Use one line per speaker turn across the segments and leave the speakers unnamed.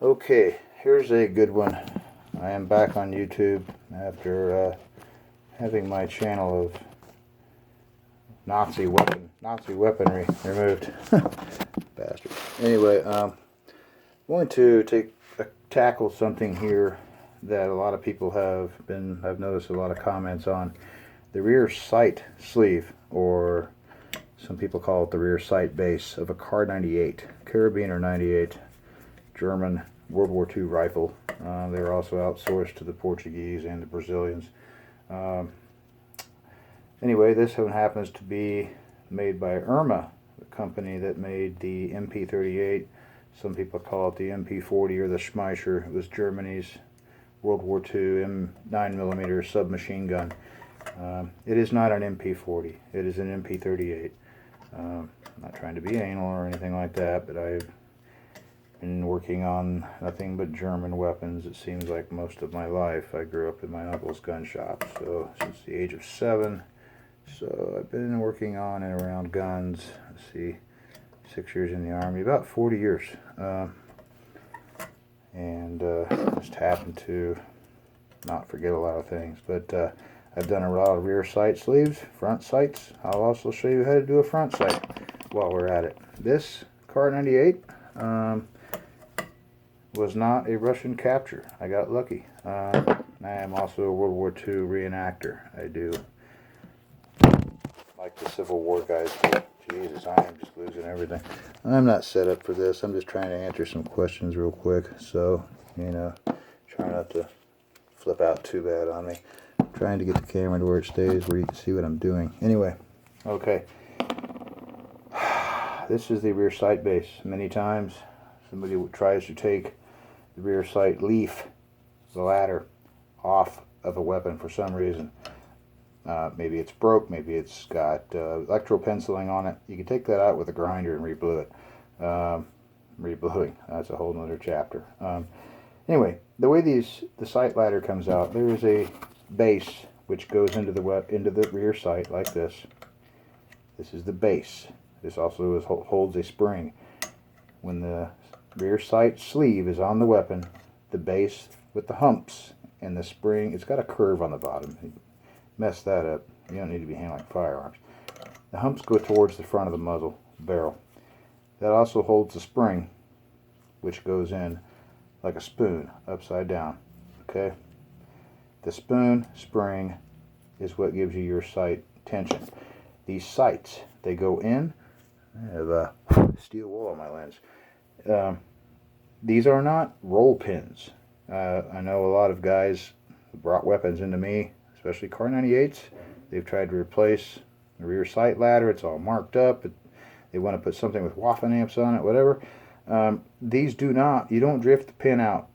Okay, here's a good one. I am back on YouTube after having my channel of Nazi weaponry removed. Bastard. Anyway, I'm going to tackle something here that a lot of people I've noticed a lot of comments on. The rear sight sleeve, or some people call it the rear sight base of a Kar-98, Karabiner 98, German World War II rifle. They were also outsourced to the Portuguese and the Brazilians. Anyway, this one happens to be made by Irma, the company that made the MP38. Some people call it the MP40 or the Schmeischer. It was Germany's World War II 9mm submachine gun. It is not an MP40. It is an MP38. I'm not trying to be anal or anything like that, but I've been working on nothing but German weapons, it seems like, most of my life. I grew up in my uncle's gun shop, so since the age of 7. So I've been working on and around guns. Let's see, 6 years in the Army, about 40 years. Just happened to not forget a lot of things. But I've done a lot of rear sight sleeves, front sights. I'll also show you how to do a front sight while we're at it. This Kar-98 was not a Russian capture. I got lucky. I am also a World War II reenactor. I do like the Civil War guys do. Jesus, I am just losing everything. I'm not set up for this. I'm just trying to answer some questions real quick. So, try not to flip out too bad on me. I'm trying to get the camera to where it stays, where you can see what I'm doing. Anyway, okay. This is the rear sight base. Many times, somebody tries to take the rear sight leaf, the ladder, off of a weapon for some reason. Maybe it's broke, maybe it's got electropenciling on it. You can take that out with a grinder and reblue it. Rebluing, that's a whole nother chapter. Anyway, the way the sight ladder comes out, there is a base which goes into the rear sight like this. This is the base. This also holds a spring. When the rear sight sleeve is on the weapon, the base with the humps and the spring, it's got a curve on the bottom. Mess that up, you don't need to be handling firearms. The humps go towards the front of the muzzle, barrel. That also holds the spring, which goes in like a spoon, upside down. Okay? The spoon spring is what gives you your sight tension. These sights, they go in. I have a steel wool on my lens. These are not roll pins. I know a lot of guys brought weapons into me, especially Kar-98s. They've tried to replace the rear sight ladder. It's all marked up. They want to put something with Waffen amps on it, whatever. These do not, you don't drift the pin out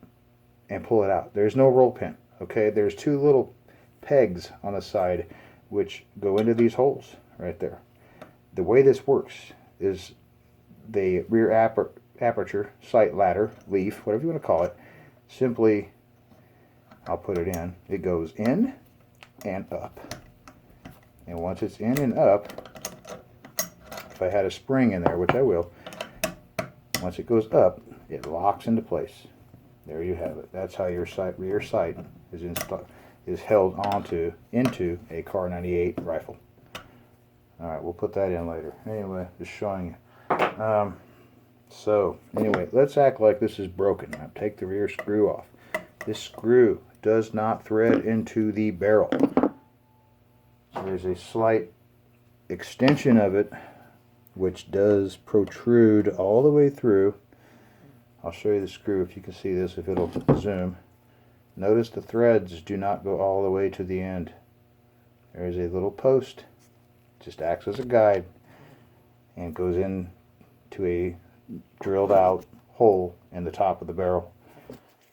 and pull it out. There's no roll pin, okay? There's two little pegs on the side which go into these holes right there. The way this works is the rear aperture, sight ladder, leaf, whatever you want to call it, simply, I'll put it in, it goes in and up. And once it's in and up, if I had a spring in there, which I will, once it goes up, it locks into place. There you have it. That's how your rear sight is held into a Kar-98 rifle. Alright, we'll put that in later. Anyway, just showing you. So, anyway, let's act like this is broken. Now, take the rear screw off. This screw does not thread into the barrel. There's a slight extension of it which does protrude all the way through. I'll show you the screw if you can see this, if it'll zoom. Notice the threads do not go all the way to the end. There's a little post, just acts as a guide, and goes in to a drilled out hole in the top of the barrel.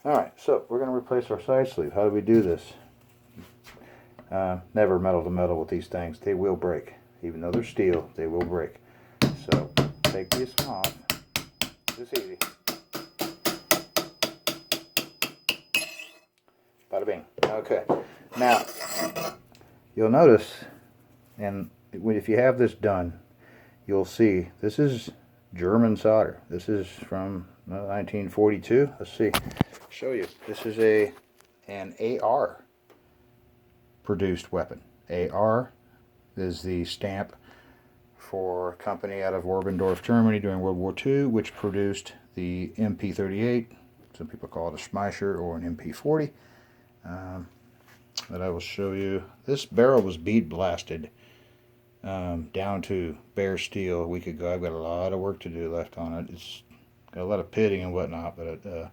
Alright, so we're going to replace our side sleeve. How do we do this? Never metal to metal with these things. They will break. Even though they're steel, they will break. So, take this one off. This is easy. Bada bing. Okay. Now, you'll notice, and if you have this done, you'll see this is German solder. This is from 1942. Let's see. Show you. This is an AR produced weapon. AR is the stamp for a company out of Oberndorf, Germany during World War II, which produced the MP38. Some people call it a Schmeischer or an MP40. But I will show you. This barrel was bead blasted down to bare steel a week ago. I've got a lot of work to do left on it. It's got a lot of pitting and whatnot, but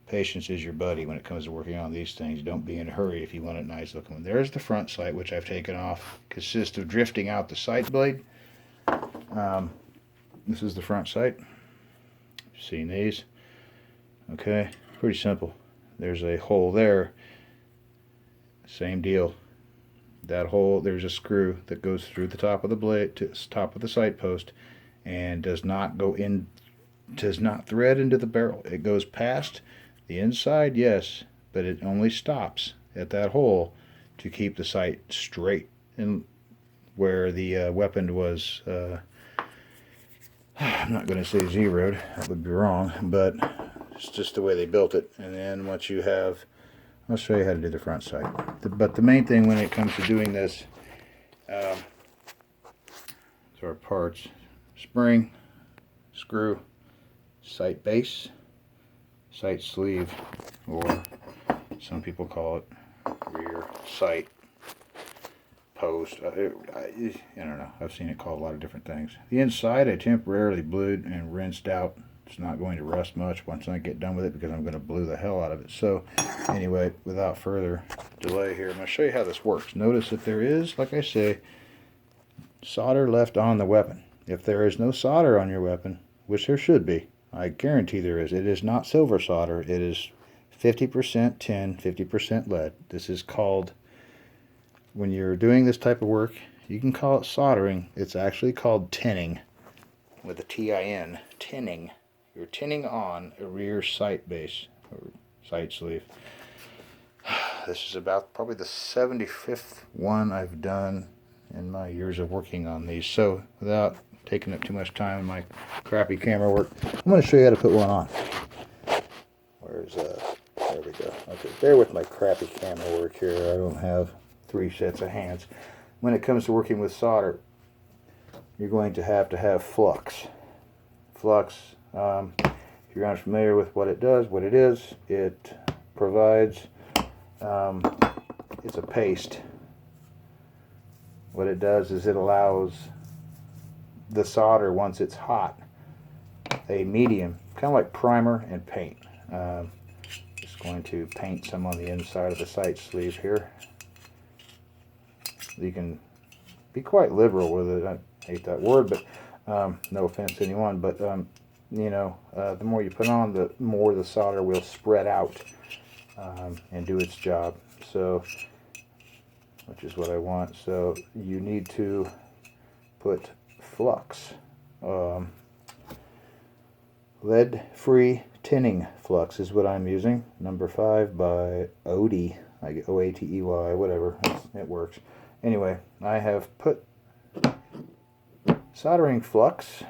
patience is your buddy when it comes to working on these things. Don't be in a hurry if you want it nice looking. There's the front sight, which I've taken off. Consists of drifting out the sight blade. This is the front sight. You've seen these. Okay, pretty simple. There's a hole there. Same deal. That hole, there's a screw that goes through the top of the blade to the top of the sight post and does not go in, does not thread into the barrel. It goes past the inside, yes, but it only stops at that hole to keep the sight straight and where the weapon was I'm not going to say zeroed, that would be wrong, but it's just the way they built it. And then once you have, I'll show you how to do the front sight. But the main thing when it comes to doing this, so our parts: spring, screw, sight base, sight sleeve, or some people call it rear sight post. I don't know. I've seen it called a lot of different things. The inside I temporarily blued and rinsed out. It's not going to rust much once I get done with it because I'm going to blue the hell out of it. So anyway, without further delay here, I'm going to show you how this works. Notice that there is, like I say, solder left on the weapon. If there is no solder on your weapon, which there should be, I guarantee there is. It is not silver solder. It is 50% tin, 50% lead. This is called, when you're doing this type of work, you can call it soldering. It's actually called tinning, with a T-I-N, tinning. You're tinning on a rear sight base, or sight sleeve. This is about probably the 75th one I've done in my years of working on these. So without taking up too much time in my crappy camera work, I'm going to show you how to put one on. Where's, there we go. Okay, bear with my crappy camera work here. I don't have 3 sets of hands. When it comes to working with solder, you're going to have flux. Flux, if you're not familiar with what it does, what it is, it provides, it's a paste. What it does is it allows the solder, once it's hot, a medium, kind of like primer and paint. Just going to paint some on the inside of the sight sleeve here. You can be quite liberal with it. I hate that word, but no offense to anyone, but you know, the more you put on, the more the solder will spread out and do its job. So, which is what I want. So you need to put flux, lead-free tinning flux is what I'm using. Number 5 by Odey, like O-A-T-E-Y, whatever. It works. Anyway, I have put soldering flux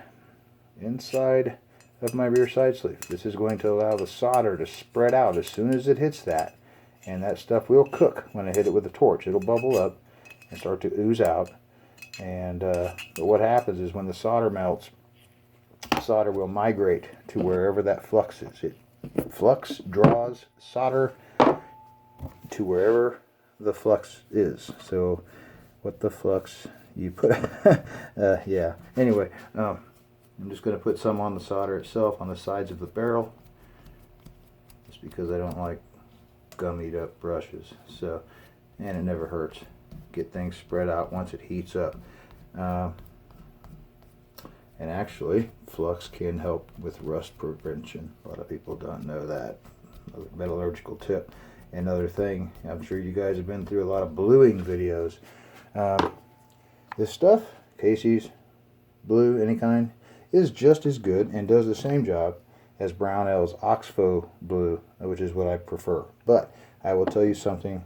inside of my rear side sleeve. This is going to allow the solder to spread out as soon as it hits that, and that stuff will cook when I hit it with a torch. It'll bubble up and start to ooze out, and but what happens is when the solder melts, the solder will migrate to wherever that flux is. Flux draws solder to wherever the flux is. So what the flux you put yeah, anyway, I'm just going to put some on the solder itself on the sides of the barrel, just because I don't like gummied up brushes. So, and it never hurts. Get things spread out once it heats up. And actually, flux can help with rust prevention. A lot of people don't know that. Metallurgical tip. Another thing, I'm sure you guys have been through a lot of bluing videos. This stuff, Casey's blue, any kind, is just as good and does the same job as Brownell's Oxbow blue, which is what I prefer. But I will tell you something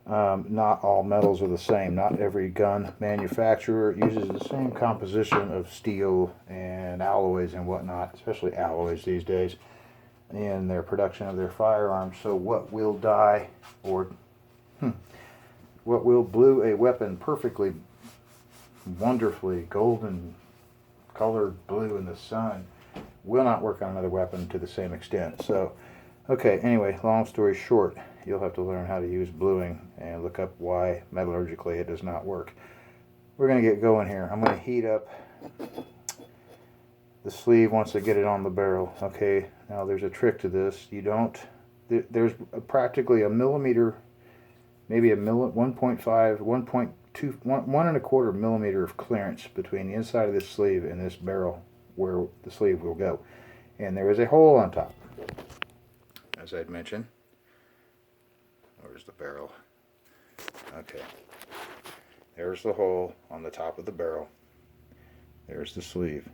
Not all metals are the same. Not every gun manufacturer uses the same composition of steel and alloys and whatnot, especially alloys these days, in their production of their firearms. So what will dye or what will blue a weapon perfectly, wonderfully golden colored blue in the sun will not work on another weapon to the same extent. So, okay, anyway, long story short, you'll have to learn how to use bluing and look up why metallurgically it does not work. We're going to get going here. I'm going to heat up the sleeve once I get it on the barrel. Okay, now there's a trick to this. You don't, there's practically a millimeter, maybe a 1.5, 1.2, 1.25 millimeter of clearance between the inside of this sleeve and this barrel where the sleeve will go. And there is a hole on top, as I'd mentioned. Where's the barrel? Okay. There's the hole on the top of the barrel. There's the sleeve.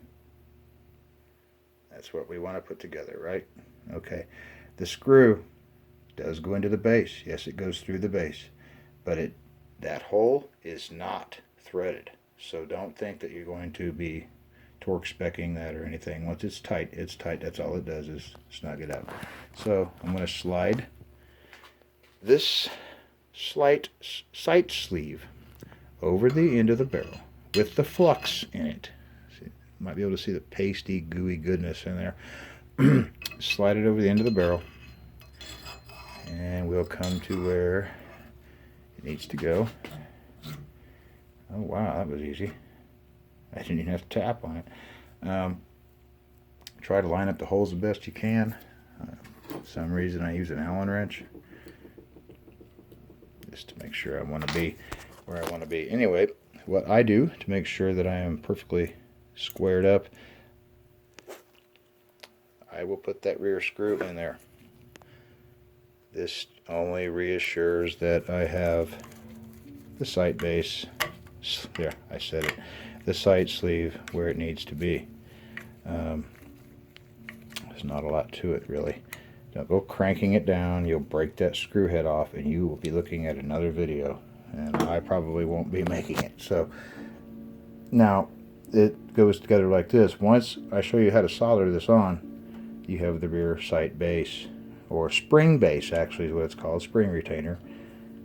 That's what we want to put together, right? Okay. The screw does go into the base. Yes, it goes through the base. But that hole is not threaded. So don't think that you're going to be torque specking that or anything. Once it's tight, it's tight. That's all it does is snug it up. So I'm going to slide this sight sleeve over the end of the barrel with the flux in it. See, you might be able to see the pasty, gooey goodness in there. Slide it over the end of the barrel, and we'll come to where it needs to go. Oh wow, that was easy. I didn't even have to tap on it. Try to line up the holes the best you can. For some reason I use an Allen wrench just to make sure I want to be where I want to be. Anyway, what I do to make sure that I am perfectly squared up, I will put that rear screw in there. This only reassures that I have the sight base, there, I said it, the sight sleeve where it needs to be. There's not a lot to it really. Don't go cranking it down, you'll break that screw head off and you will be looking at another video, and I probably won't be making it. So now it goes together like this. Once I show you how to solder this on, you have the rear sight base, or spring base actually is what it's called, spring retainer.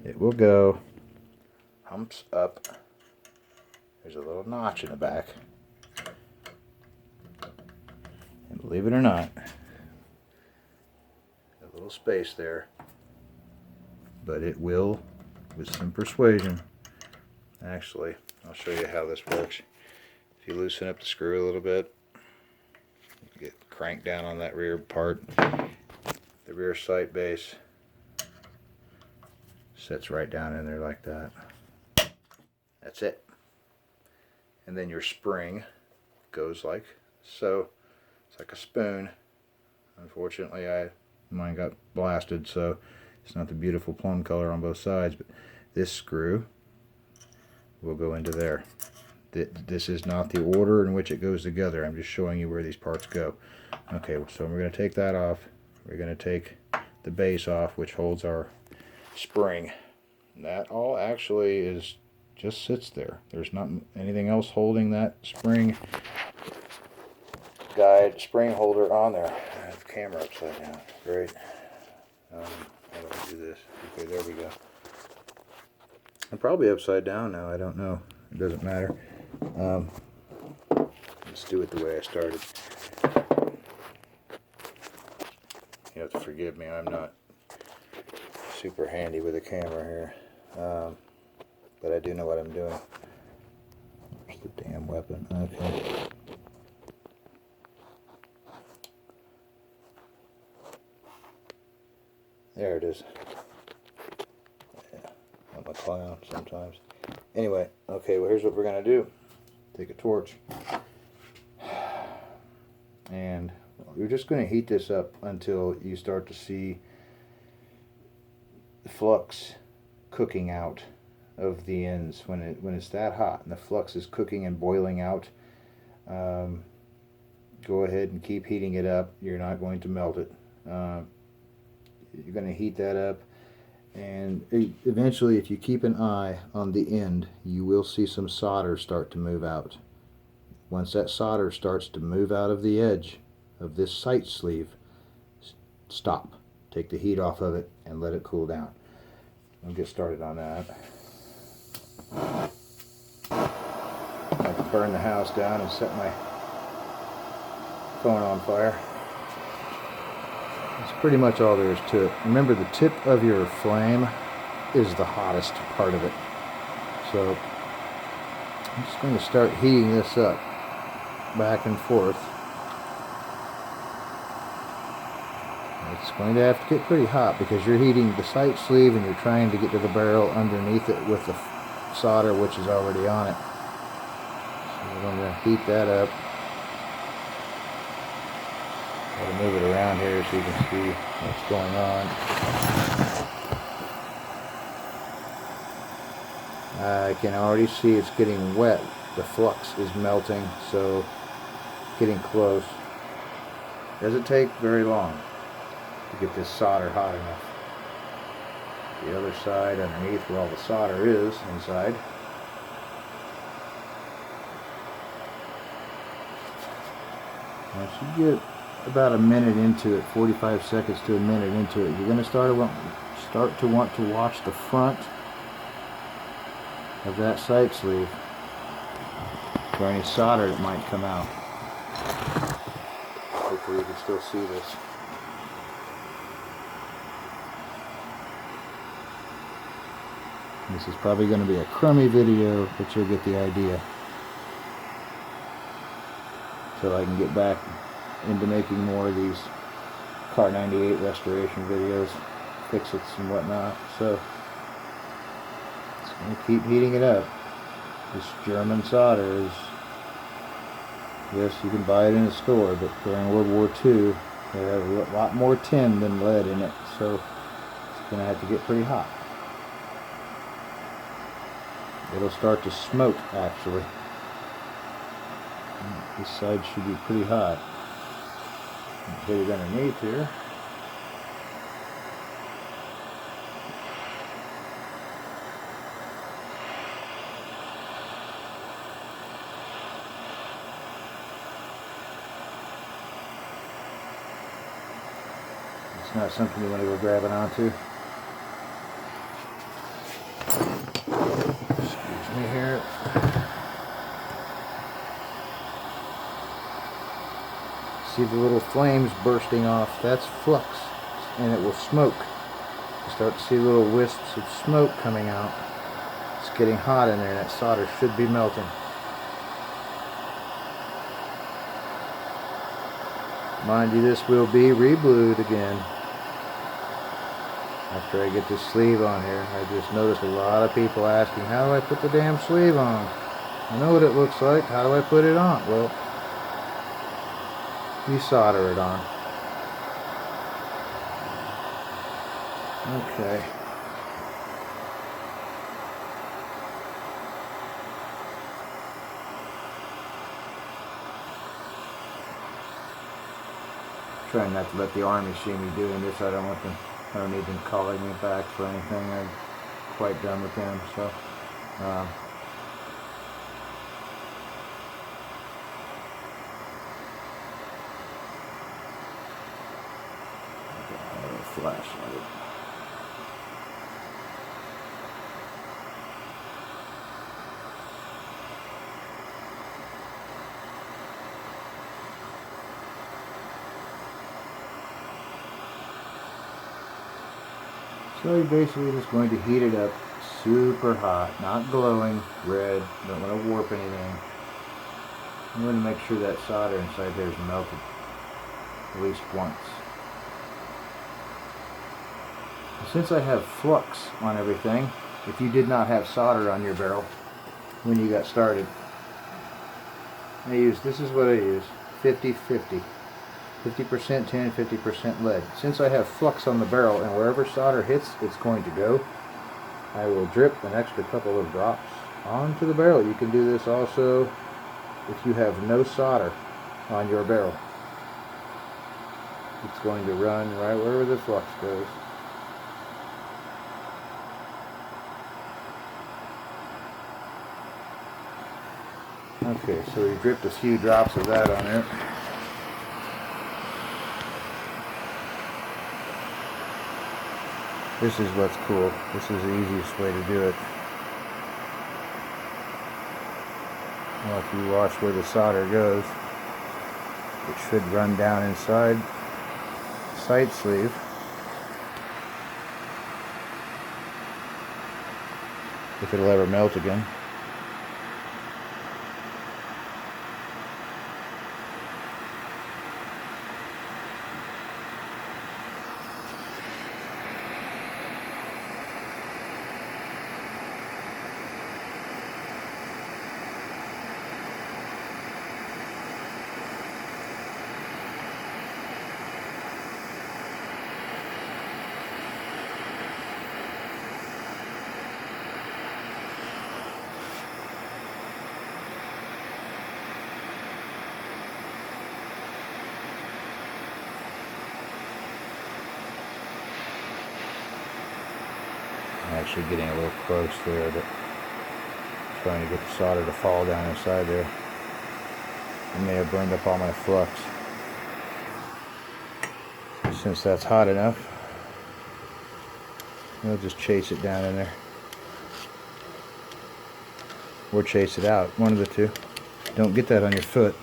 It will go, humps up, there's a little notch in the back, and believe it or not, a little space there, but it will, with some persuasion, actually, I'll show you how this works. If you loosen up the screw a little bit, you get cranked down on that rear part, the rear sight base sits right down in there like that. That's it. And then your spring goes like so. It's like a spoon. Unfortunately, mine got blasted, so it's not the beautiful plum color on both sides, but this screw will go into there. This is not the order in which it goes together. I'm just showing you where these parts go. Okay, so we're going to take that off. We're going to take the base off, which holds our spring. That all actually is just sits there. There's not anything else holding that spring guide, spring holder on there. I have the camera upside down. Great. How do I do this? Okay, there we go. I'm probably upside down now. I don't know. It doesn't matter. Let's do it the way I started. You have to forgive me. I'm not super handy with a camera here. But I do know what I'm doing. Where's the damn weapon? Okay. There it is. Yeah, I'm a clown sometimes. Anyway, okay, well here's what we're going to do. Take a torch. And we're just going to heat this up until you start to see the flux cooking out of the ends. When it's that hot and the flux is cooking and boiling out, go ahead and keep heating it up. You're not going to melt it. You're going to heat that up And eventually, if you keep an eye on the end, you will see some solder start to move out. Once that solder starts to move out of the edge of this sight sleeve, stop. Take the heat off of it and let it cool down. I'll get started on that. I can burn the house down and set my phone on fire. That's pretty much all there is to it. Remember, the tip of your flame is the hottest part of it. So I'm just going to start heating this up back and forth. It's going to have to get pretty hot because you're heating the sight sleeve and you're trying to get to the barrel underneath it with the solder which is already on it. So we're going to heat that up. Got to move it around here so you can see what's going on. I can already see it's getting wet. The flux is melting, so getting close. Doesn't take very long to get this solder hot enough. The other side underneath where all the solder is inside. Once you get about a minute into it, 45 seconds to a minute into it, you're going to start to want to watch the front of that sight sleeve for any solder that might come out. Hopefully you can still see this. This is probably going to be a crummy video, but you'll get the idea. So I can get back into making more of these K98 restoration videos, fix-its and whatnot. So it's going to keep heating it up. This German solder is, yes, you can buy it in a store, but during World War II they had a lot more tin than lead in it, so it's going to have to get pretty hot. It'll start to smoke, actually. This side should be pretty hot. Hit it underneath here. It's not something you want to go grabbing onto. Excuse me here. See the little flames bursting off? That's flux, and it will smoke. You start to see little wisps of smoke coming out. It's getting hot in there, and that solder should be melting. Mind you, this will be re-blued again after I get this sleeve on here. I just noticed a lot of people asking, how do I put the damn sleeve on? I know what it looks like. How do I put it on? Well, you solder it on. Okay. Trying not to let the army see me doing this. I don't need them calling me back for anything. I'm quite done with them. So. Flashlight. So you're basically just going to heat it up super hot, not glowing, red, don't want to warp anything. I'm going to make sure that solder inside there is melted at least once. Since I have flux on everything, if you did not have solder on your barrel when you got started, this is what I use, 50-50. 50% tin, 50% lead. Since I have flux on the barrel and wherever solder hits, it's going to go, I will drip an extra couple of drops onto the barrel. You can do this also if you have no solder on your barrel. It's going to run right wherever the flux goes. Okay, so he dripped a few drops of that on there. This is what's cool. This is the easiest way to do it. Well, if you watch where the solder goes, it should run down inside the sight sleeve. If it'll ever melt again. I'm actually getting a little close there, but trying to get the solder to fall down inside there. I may have burned up all my flux. Since that's hot enough, we'll just chase it down in there. Or chase it out, one of the two. Don't get that on your foot.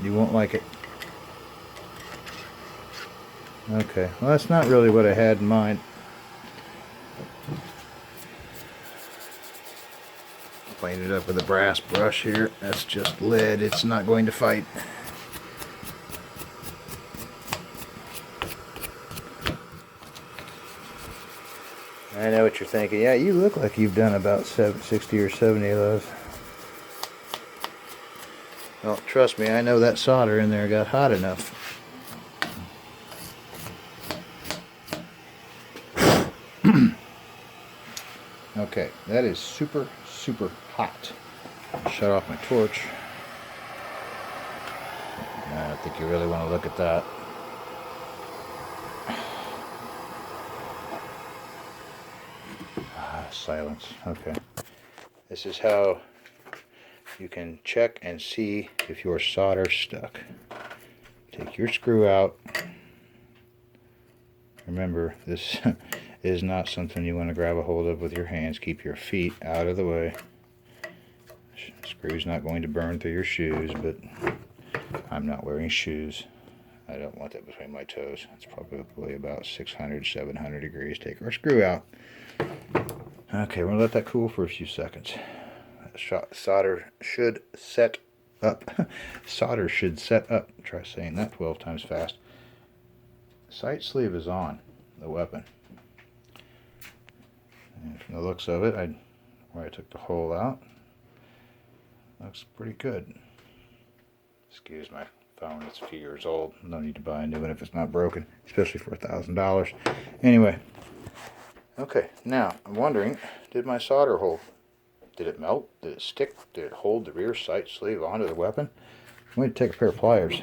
You won't like it. Okay, well that's not really what I had in mind. Clean it up with a brass brush here. That's just lead. It's not going to fight. I know what you're thinking. Yeah, you look like you've done about 60 or 70 of those. Well, trust me, I know that solder in there got hot enough. Okay, that is super, super hot. Shut off my torch. I don't think you really want to look at that. Silence. Okay. This is how you can check and see if your solder's stuck. Take your screw out. Remember, this is not something you want to grab a hold of with your hands. Keep your feet out of the way. Screw's not going to burn through your shoes, but I'm not wearing shoes. I don't want that between my toes. It's probably about 600, 700 degrees. Take our screw out. Okay, we're going to let that cool for a few seconds. Solder should set up. Solder should set up. Try saying that 12 times fast. Sight sleeve is on the weapon. And from the looks of it, where I took the hole out, looks pretty good. Excuse my phone, it's a few years old. No need to buy a new one if it's not broken, especially for $1,000. Anyway, okay, now I'm wondering, did my solder hold? Did it melt? Did it stick? Did it hold the rear sight sleeve onto the weapon? I'm going to take a pair of pliers.